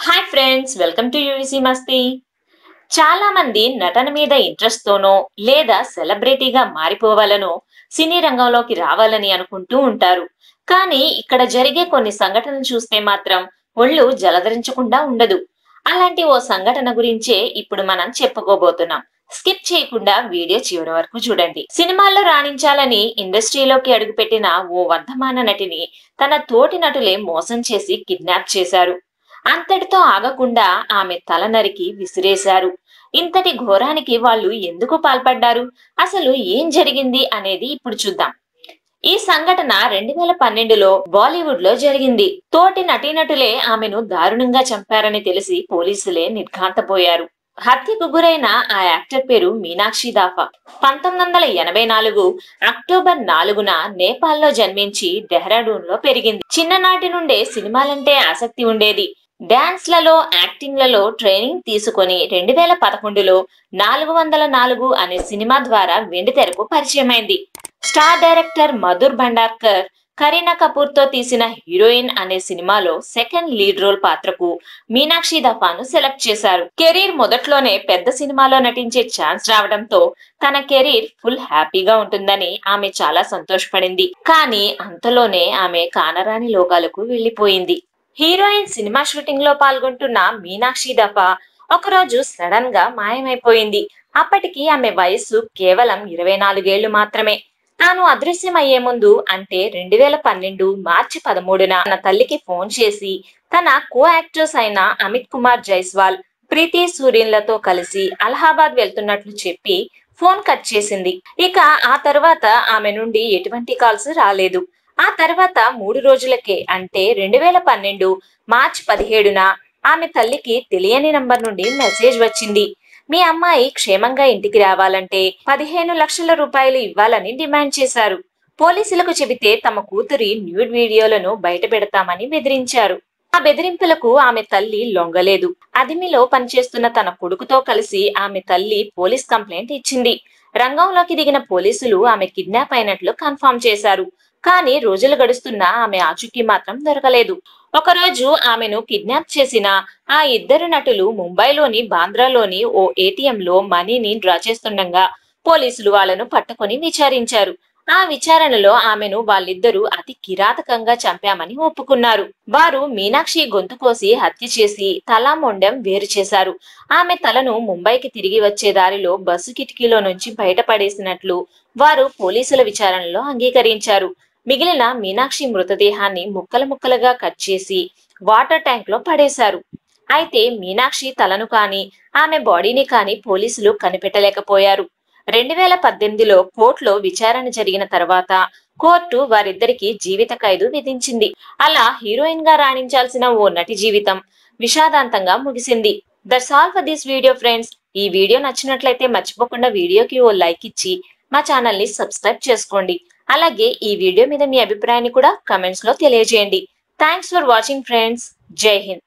Hi friends, welcome to UVC మస్తీ. చాలా మంది నటన మీద ఇంట్రెస్ట్ తోనో లేదా సెలబ్రిటీగా మారిపోవాలనో సినీ రంగంలోకి రావాలని అనుకుంటూ ఉంటారు. కానీ ఇక్కడ జరిగే కొన్ని సంఘటనలు చూస్తే మాత్రం ఒళ్ళు జలధరించకుండా ఉండదు. అలాంటి ఓ సంఘటన గురించే ఇప్పుడు మనం చెప్పుకోబోతున్నాం. స్కిప్ చేయకుండా వీడియో చివరి వరకు చూడండి. సినిమాల్లో రాణించాలని ఇండస్ట్రీలోకి అడుగుపెట్టిన ఓ వర్ధమాన నటిని తన తోటి నటులే మోసం చేసి కిడ్నాప్ చేశారు. అంతటితో ఆగకుండా ఆమె తల నరికి విసిరేశారు. ఇంతటి ఘోరానికి వాళ్ళు ఎందుకు పాల్పడ్డారు, అసలు ఏం జరిగింది అనేది ఇప్పుడు చూద్దాం. ఈ సంఘటన 2012లో బాలీవుడ్ లో జరిగింది. తోటి నటీనటులే ఆమెను దారుణంగా చంపారని తెలిసి పోలీసులే నిర్ఘాంతపోయారు. హత్యకు గురైన ఆ యాక్టర్ పేరు మీనాక్షి దాఫా. 1984 అక్టోబర్ 4న నేపాల్లో జన్మించి డెహ్రాడూన్ లో పెరిగింది. చిన్ననాటి నుండే సినిమాలంటే ఆసక్తి ఉండేది. డాన్స్లలో, యాక్టింగ్లలో ట్రైనింగ్ తీసుకొని 2011లో 404 అనే సినిమా ద్వారా వెండితెరకు పరిచయమైంది. స్టార్ డైరెక్టర్ మధుర్ భండార్కర్ కరీనా కపూర్ తో తీసిన హీరోయిన్ అనే సినిమాలో సెకండ్ లీడ్ రోల్ పాత్రకు మీనాక్షి దఫాను సెలెక్ట్ చేశారు. కెరీర్ మొదట్లోనే పెద్ద సినిమాలో నటించే ఛాన్స్ రావడంతో తన కెరీర్ ఫుల్ హ్యాపీగా ఉంటుందని ఆమె చాలా సంతోషపడింది. కానీ అంతలోనే ఆమె కానరాని లోకాలకు వెళ్లిపోయింది. హీరోయిన్ సినిమా షూటింగ్ లో పాల్గొంటున్న మీనాక్షి దఫా ఒకరోజు సడన్ గా మాయమైపోయింది. అప్పటికి ఆమె వయస్సు కేవలం 24 ఏళ్లు మాత్రమే. తాను అదృశ్యమయ్యే ముందు అంటే 2012 మార్చి 13న తన తల్లికి ఫోన్ చేసి తన కో యాక్టర్స్ అయిన అమిత్ కుమార్ జైస్వాల్, ప్రీతి సూరీన్లతో కలిసి అలహాబాద్ వెళ్తున్నట్లు చెప్పి ఫోన్ కట్ చేసింది. ఇక ఆ తర్వాత ఆమె నుండి ఎటువంటి కాల్స్ రాలేదు. ఆ తర్వాత 3 రోజులకే అంటే 2012 మార్చి 17న ఆమె తల్లికి తెలియని నంబర్ నుండి మెసేజ్ వచ్చింది. మీ అమ్మాయి క్షేమంగా ఇంటికి రావాలంటే 15 లక్షల రూపాయలు ఇవ్వాలని డిమాండ్ చేశారు. పోలీసులకు చెబితే తమ కూతురి న్యూడ్ వీడియోలను బయట పెడతామని బెదిరించారు. ఆ బెదిరింపులకు ఆమె తల్లి లొంగలేదు. అదిమిలో పనిచేస్తున్న తన కొడుకుతో కలిసి ఆమె తల్లి పోలీస్ కంప్లైంట్ ఇచ్చింది. రంగంలోకి దిగిన పోలీసులు ఆమె కిడ్నాప్ అయినట్లు కన్ఫర్మ్ చేశారు. కానీ రోజులు గడుస్తున్నా ఆమె ఆచూకీ మాత్రం దొరకలేదు. ఒకరోజు ఆమెను కిడ్నాప్ చేసిన ఆ ఇద్దరు నటులు ముంబైలోని బాంద్రాలోని ఓ ఏటీఎంలో మనీని డ్రా చేస్తుండగా పోలీసులు వాళ్ళను పట్టుకొని విచారించారు. ఆ విచారణలో ఆమెను వాళ్ళిద్దరూ అతి కిరాతకంగా చంపామని ఒప్పుకున్నారు. వారు మీనాక్షి గొంతు కోసి హత్య చేసి తల మొండెం వేరు చేశారు. ఆమె తలను ముంబైకి తిరిగి వచ్చే దారిలో బస్సు కిటికీలో నుంచి బయటపడేసినట్లు వారు పోలీసుల విచారణలో అంగీకరించారు. మిగిలిన మీనాక్షి మృతదేహాన్ని ముక్కలు ముక్కలుగా కట్ చేసి వాటర్ ట్యాంక్ లో పడేశారు. అయితే మీనాక్షి తలను కాని ఆమె బాడీని కాని పోలీసులు కనిపెట్టలేకపోయారు. 2018లో కోర్టులో విచారణ జరిగిన తర్వాత కోర్టు వారిద్దరికి జీవిత ఖైదు విధించింది. అలా హీరోయిన్ గా రాణించాల్సిన ఓ నటి జీవితం విషాదాంతంగా ముగిసింది. That's all for this video friends. ఈ వీడియో నచ్చినట్లయితే మర్చిపోకుండా వీడియోకి ఓ లైక్ ఇచ్చి మా ఛానల్ ని సబ్స్క్రైబ్ చేసుకోండి. అలాగే ఈ వీడియో మీద మీ అభిప్రాయాన్ని కూడా కమెంట్స్ లో తెలియజేయండి. Thanks for watching friends. జై హింద్.